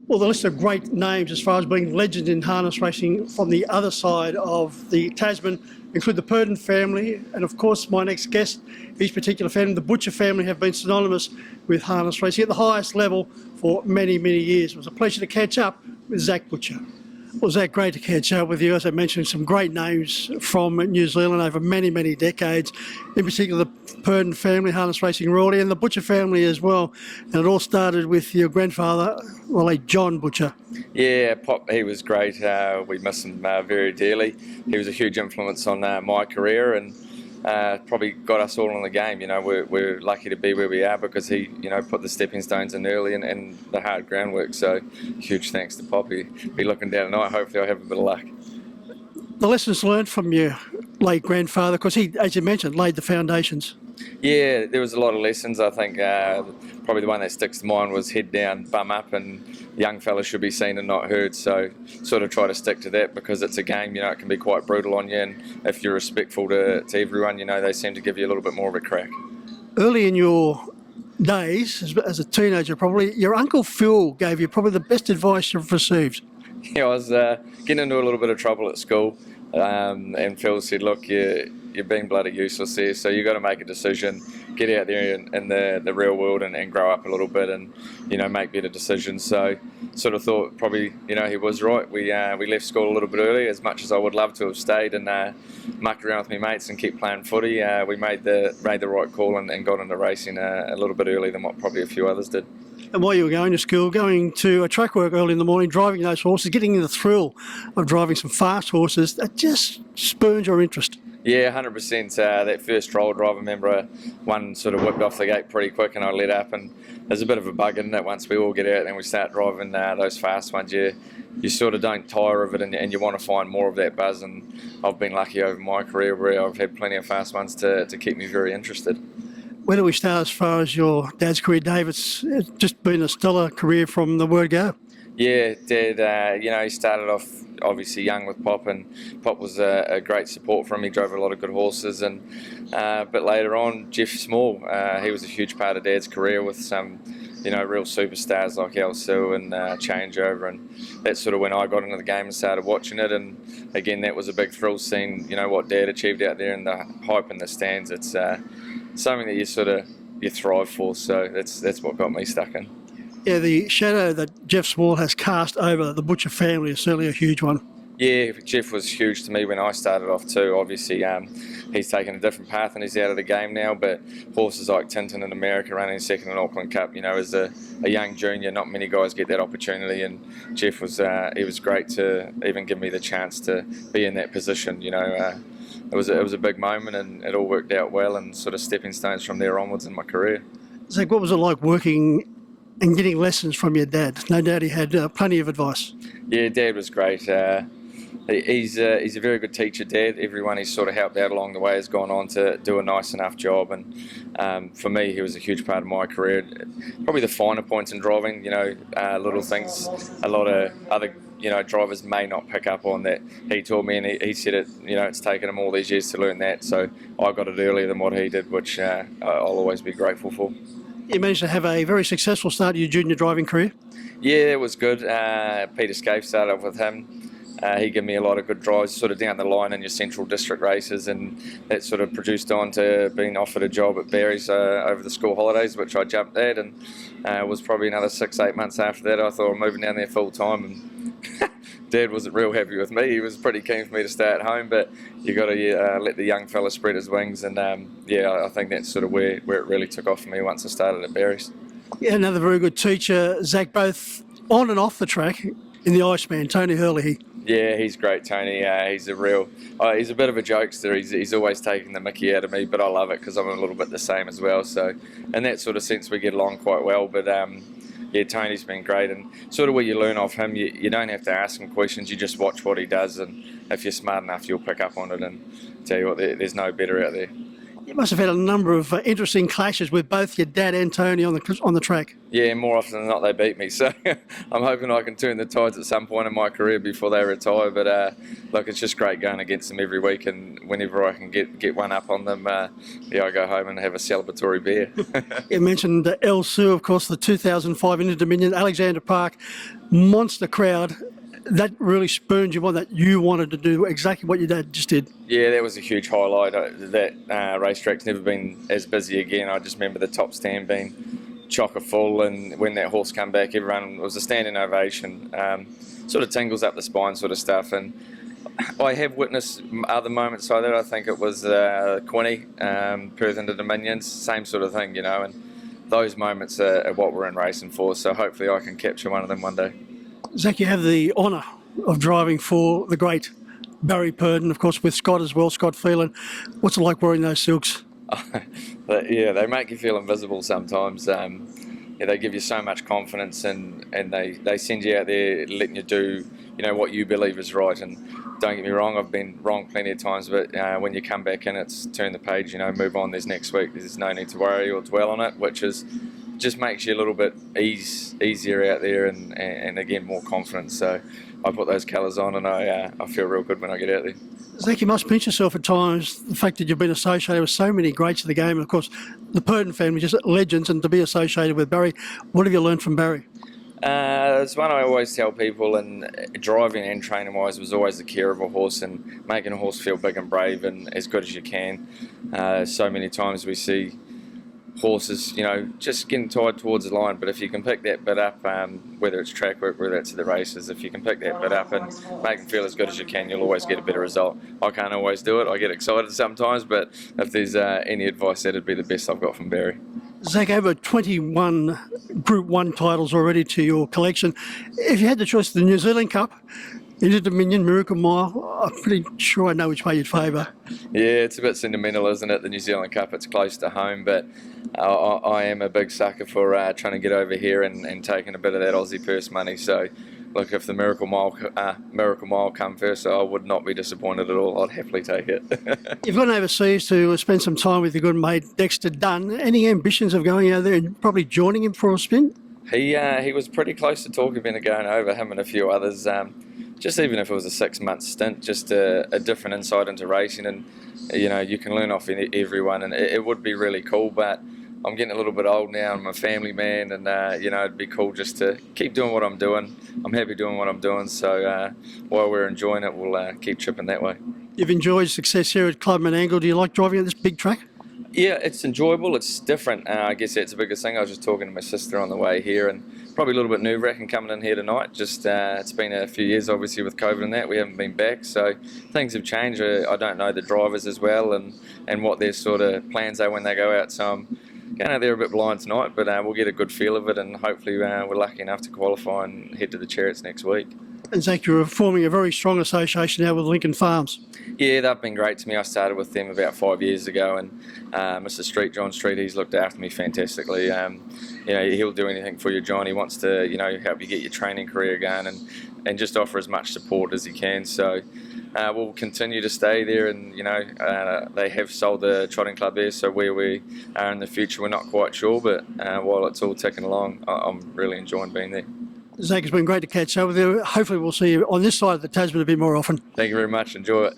Well, the list of great names as far as being legends in harness racing from the other side of the Tasman include the Purdon family, and of course my next guest, his particular family, the Butcher family, have been synonymous with harness racing at the highest level for many, many years. It was a pleasure to catch up with Zac Butcher. Well, Zac, great to catch up with you. As I mentioned, some great names from New Zealand over many, many decades. In particular, the Purdon family, harness racing royalty, and the Butcher family as well. And it all started with your grandfather, well, late John Butcher. Yeah, Pop, he was great. We miss him very dearly. He was a huge influence on my career and probably got us all in the game. You know, we're lucky to be where we are because he, put the stepping stones in early and the hard groundwork. So huge thanks to Pop. He'll be looking down tonight. Hopefully I'll have a bit of luck. The lessons learned from your late grandfather, because he, as you mentioned, laid the foundations. Yeah, there was a lot of lessons. I think probably the one that sticks to mind was head down, bum up, and young fellas should be seen and not heard. So sort of try to stick to that because it's a game, it can be quite brutal on you. And if you're respectful to everyone, they seem to give you a little bit more of a crack. Early in your days, as a teenager probably, your Uncle Phil gave you probably the best advice you've received. Yeah, I was getting into a little bit of trouble at school. And Phil said, look, you're being bloody useless there, so you've got to make a decision, get out there in the real world and grow up a little bit and, make better decisions. So sort of thought probably, he was right. We left school a little bit early, as much as I would love to have stayed and mucked around with my mates and keep playing footy. We made the right call and got into racing a little bit earlier than what probably a few others did. And while you were going to school, going to a track work early in the morning, driving those horses, getting the thrill of driving some fast horses, that just spurns your interest. Yeah, 100%. That first trial drive, I remember one sort of whipped off the gate pretty quick and I let up, and there's a bit of a bug in it once we all get out and we start driving those fast ones. You sort of don't tire of it and you want to find more of that buzz, and I've been lucky over my career where I've had plenty of fast ones to keep me very interested. Where do we start as far as your dad's career, Dave? It's just been a stellar career from the word go. Yeah, Dad, he started off obviously young with Pop, and Pop was a great support for him. He drove a lot of good horses, and but later on, Jeff Small, he was a huge part of Dad's career with some, real superstars like El Sue and Changeover, and that's sort of when I got into the game and started watching it. And again, that was a big thrill seeing, what Dad achieved out there and the hype in the stands. It's something that you thrive for, so that's what got me stuck in. Yeah, the shadow that Jeff Small has cast over the Butcher family is certainly a huge one. Yeah, Jeff was huge to me when I started off too. Obviously, he's taken a different path and he's out of the game now, but horses like Tintin in America running second in Auckland Cup, as a young junior, not many guys get that opportunity, and Jeff was great to even give me the chance to be in that position. It was a big moment and it all worked out well, and sort of stepping stones from there onwards in my career. Zach, what was it like working and getting lessons from your dad? No doubt he had plenty of advice. Yeah, Dad was great. He's a very good teacher, Dad. Everyone he's sort of helped out along the way has gone on to do a nice enough job, and for me, he was a huge part of my career. Probably the finer points in driving, little things a lot of other drivers may not pick up on, that he taught me, and he said it, it's taken him all these years to learn that, so I got it earlier than what he did, which I'll always be grateful for. You managed to have a very successful start to your junior driving career. Yeah, it was good. Peter Scaife started off with him. He gave me a lot of good drives sort of down the line in your central district races, and that sort of produced on to being offered a job at Barry's over the school holidays, which I jumped at, and it was probably another 6-8 months after that I thought I'm moving down there full time, and Dad wasn't real happy with me. He was pretty keen for me to stay at home, but you got to let the young fella spread his wings, and I think that's sort of where it really took off for me once I started at Barry's. Yeah, another very good teacher, Zach, both on and off the track, in the Iceman, Tony Hurley. Yeah, he's great, Tony. He's a he's a bit of a jokester. He's always taking the mickey out of me, but I love it because I'm a little bit the same as well. So in that sort of sense, we get along quite well. But yeah, Tony's been great, and sort of what you learn off him, you don't have to ask him questions. You just watch what he does, and if you're smart enough, you'll pick up on it. And tell you what, there's no better out there. You must have had a number of interesting clashes with both your dad and Tony on the track. Yeah, more often than not they beat me. So I'm hoping I can turn the tides at some point in my career before they retire. But look, it's just great going against them every week, and whenever I can get one up on them, I go home and have a celebratory beer. You mentioned El Sur, of course, the 2005 Inter-Dominion, Alexander Park, monster crowd. That really spurred you on, that you wanted to do exactly what your dad just did. Yeah, that was a huge highlight. That racetrack's never been as busy again. I just remember the top stand being chocker full, and when that horse came back, everyone, it was a standing ovation. Sort of tingles up the spine sort of stuff. And I have witnessed other moments like that. I think it was Quinny, Perth Inter-Dominions, same sort of thing, and those moments are what we're in racing for. So hopefully I can capture one of them one day. Zac, you have the honour of driving for the great Barry Purdon, of course, with Scott as well, Scott Phelan. What's it like wearing those silks? Yeah, they make you feel invisible sometimes. They give you so much confidence, and they send you out there letting you do what you believe is right. And don't get me wrong, I've been wrong plenty of times, but when you come back in, it's turn the page, move on. There's next week. There's no need to worry or dwell on it, which is just makes you a little bit easier out there, and again more confidence. So I put those colours on, and I feel real good when I get out there. Zac, you must pinch yourself at times, the fact that you've been associated with so many greats of the game, and of course the Purdon family, just legends, and to be associated with Barry. What have you learned from Barry? It's one I always tell people, and driving and training wise was always the care of a horse and making a horse feel big and brave and as good as you can. So many times we see horses, just getting tired towards the line, but if you can pick that bit up, whether it's track work, whether it's the races, if you can pick that bit up and make them feel as good as you can, you'll always get a better result. I can't always do it. I get excited sometimes, but if there's any advice, that'd be the best I've got from Barry. Zac, over 21 Group 1 titles already to your collection. If you had the choice of the New Zealand Cup, Inter-Dominion, Miracle Mile, I'm pretty sure I know which way you'd favour. Yeah, it's a bit sentimental, isn't it? The New Zealand Cup, it's close to home, but I am a big sucker for trying to get over here and taking a bit of that Aussie purse money. So, look, if the Miracle Mile come first, I would not be disappointed at all. I'd happily take it. You've gone overseas to spend some time with your good mate Dexter Dunn. Any ambitions of going out there and probably joining him for a spin? He was pretty close to talking about going over, him and a few others. Just even if it was a 6-month stint, just a different insight into racing, and you can learn off everyone, and it would be really cool. But I'm getting a little bit old now. I'm a family man, and it'd be cool just to keep doing what I'm doing. I'm happy doing what I'm doing, so while we're enjoying it, we'll keep chipping that way. You've enjoyed success here at Clubman Angle. Do you like driving at this big track? Yeah, it's enjoyable. It's different. I guess that's the biggest thing. I was just talking to my sister on the way here, and probably a little bit nerve-wracking coming in here tonight. Just it's been a few years, obviously, with COVID and that. We haven't been back, so things have changed. I don't know the drivers as well, and what their sort of plans are when they go out. So I'm going out there a bit blind tonight, but we'll get a good feel of it, and hopefully we're lucky enough to qualify and head to the Chariots next week. And Zac, you're forming a very strong association now with Lincoln Farms. Yeah, they've been great to me. I started with them about 5 years ago, and Mr. Street, John Street, he's looked after me fantastically. He'll do anything for you, John. He wants to, help you get your training career going and just offer as much support as he can. So we'll continue to stay there, and they have sold the trotting club there. So where we are in the future, we're not quite sure. But while it's all ticking along, I'm really enjoying being there. Zac, it's been great to catch up with you. Hopefully we'll see you on this side of the Tasman a bit more often. Thank you very much. Enjoy it.